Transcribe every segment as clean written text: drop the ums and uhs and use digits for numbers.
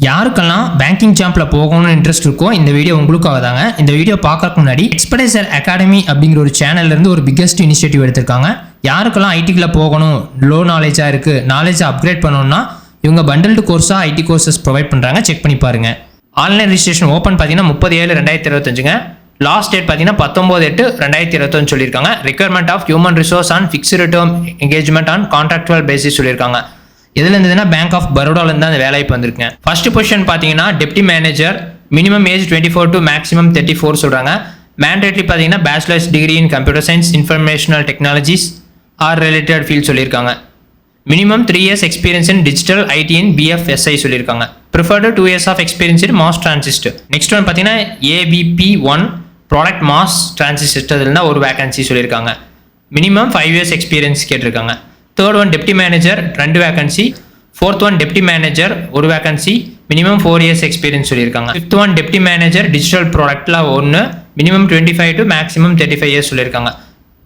யாருக்கெல்லாம் பேங்கிங் ஜாம்பில் போகணும்னு இன்ட்ரெஸ்ட் இருக்கோ இந்த வீடியோ உங்களுக்காக தாங்க. இந்த வீடியோ பார்க்கறதுக்கு முன்னாடி எக்ஸ்பர்டைசர் அகாடமி அப்படிங்கிற ஒரு சேனல்லேருந்து ஒரு பிக்கஸ்ட் இனிஷியேட்டிவ் எடுத்திருக்காங்க. யாருக்கெல்லாம் ஐடிக்குள்ளே போகணும், லோ நாலேஜாக இருக்குது, நாலேஜை அப்கிரேட் பண்ணணும்னா இவங்க பண்டல்டு கோர்ஸாக ஐடி கோர்சஸ் ப்ரொவைட் பண்ணுறாங்க. செக் பண்ணி பாருங்க. ஆன்லைன் ரிஜிஸ்ட்ரேஷன் ஓப்பன் பார்த்தீங்கன்னா 30/7/2025. லாஸ்ட் டேட் பார்த்தீங்கன்னா 19/8/2025 சொல்லியிருக்காங்க. Requirement of human resource on fixed term engagement on contractual basis சொல்லியிருக்காங்க. எதுல இருந்ததுன்னா பேங்க் ஆஃப் பரோடாலேருந்து அந்த வேலைக்கு வந்திருக்கேன். ஃபர்ஸ்ட் பொசிஷன் பார்த்தீங்கன்னா deputy manager, minimum age 24 to maximum 34 சொல்கிறாங்க. மேண்டேட்லி பார்த்தீங்கன்னா bachelor's degree in computer science, informational technologies or related field சொல்லியிருக்காங்க. Minimum 3 years experience in digital IT in BFSI சொல்லியிருக்காங்க. Preferred 2 years of experience in mass transistor. Next one பார்த்தீங்கன்னா AVP1 product mass transistor இருந்தால் ஒரு vacancy சொல்லியிருக்காங்க. Minimum 5 years experience கேட்டிருக்காங்க. Third one deputy manager 2 vacancy. Fourth one deputy manager 1 vacancy, minimum 4 years experience சொல்லியிருக்காங்க. Fifth one deputy manager digital ப்ராடக்ட்ல 1, minimum 25 to maximum 35 years சொல்லியிருக்காங்க.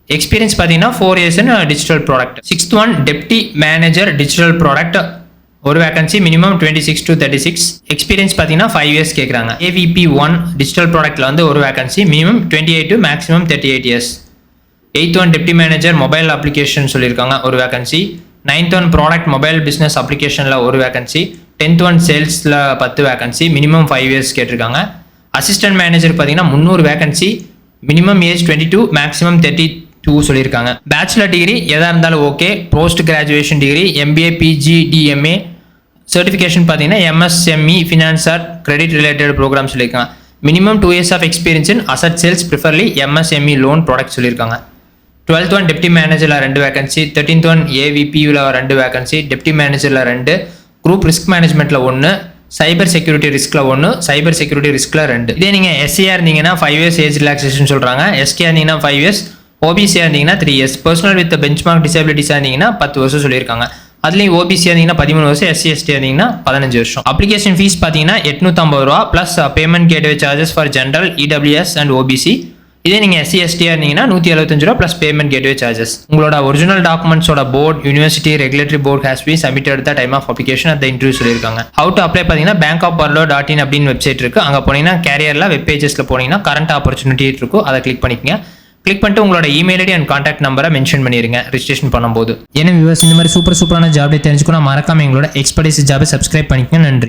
Experience பார்த்தீங்கன்னா 4 years digital product. Sixth one deputy manager digital product 1 vacancy, minimum 26 to 36. Experience பார்த்தீங்கன்னா 5 years கேட்குறாங்க. AVP1 digital ப்ராடக்ட்ல 1 vacancy, minimum 28 to maximum 38 years. Eighth one deputy manager mobile application சொல்லியிருக்காங்க 1 vacancy. Ninth one product mobile business அப்ளிகேஷனில் 1 vacancy. 10th one சேல்ஸில் 10 vacancy, minimum 5 years கேட்டிருக்காங்க. Assistant manager பார்த்தீங்கன்னா 300 vacancy, minimum age 22, maximum 32 சொல்லியிருக்காங்க. Bachelor degree எதாக இருந்தாலும் okay. Post graduation degree MBA, PG, DMA. Certification பார்த்தீங்கன்னா MSME finance or credit related program சொல்லியிருக்காங்க. Minimum 2 years of experience in asset sales, preferably MSME loan product சொல்லியிருக்காங்க. 12th one deputy மேனேஜரில் 2 vacancy. 13th one AVPயில் 2 vacancy, deputy மேனேஜரில் 2, group risk மேனேஜ்மெண்ட்டில் 1, cyber security ரிஸ்கில் 1, cyber security ரிஸ்கில் 2. இதே நீங்கள் SCR இருந்தீங்கன்னா 5 years ஏஜ் ரிலாக்ஸேஷன் சொல்கிறாங்க. SK இருந்தீங்கன்னா 5 years, OBC இருந்தீங்கன்னா 3 years, பர்சனல் வித் பெஞ்ச்மார்க் டிசபிலிட்டிஸாக இருந்தீங்கன்னா 10 வருஷம் சொல்லியிருக்காங்க. அதுலேயும் OBC இருந்தீங்கன்னா 13 வருஷம், SC ST இருந்தீங்கன்னா 15 வருஷம். அப்ளிகேஷன் ஃபீஸ் பார்த்தீங்கன்னா 850 ரூபா plus payment gateway charges for general, EWS and OBC. இதே நீங்கள் SC ST இருந்தீங்கன்னா 175 ரூபா ப்ளஸ் பேமெண்ட் கேட்வே சார்ஜஸ். உங்களோட ஒரிஜினல் டாக்குமெண்ட்ஸோட board, university regulatory board has been submitted the time of application at the interview சொல்லியிருக்காங்க. How to apply பார்த்தீங்கன்னா bankofbaroda.in அப்படின்னு website இருக்குது. அங்கே போனீங்கன்னா கேரியரில் வெப் பேஜஸில் போனீங்கன்னா கரண்ட் ஆப்பர்ச்சுனிட்டி இருக்கும், அதை கிளிக் பண்ணிக்கங்க. கிளிக் பண்ணிட்டு உங்களோட இமெயில் ஐடி அண்ட் கான்டாக்ட் நம்பரை மென்ஷன் பண்ணிருங்க ரிஜிஸ்ட்ரேஷன் பண்ணும்போது. ஏன்னா வியூவர்ஸ் இந்த மாதிரி சூப்பரான ஜாப்ல தெரிஞ்சுக்கணும், மறக்காம எங்களோட எக்ஸ்பர்டைஸ் ஜாபை சப்ஸ்கிரைப் பண்ணிக்கங்க. நன்றி.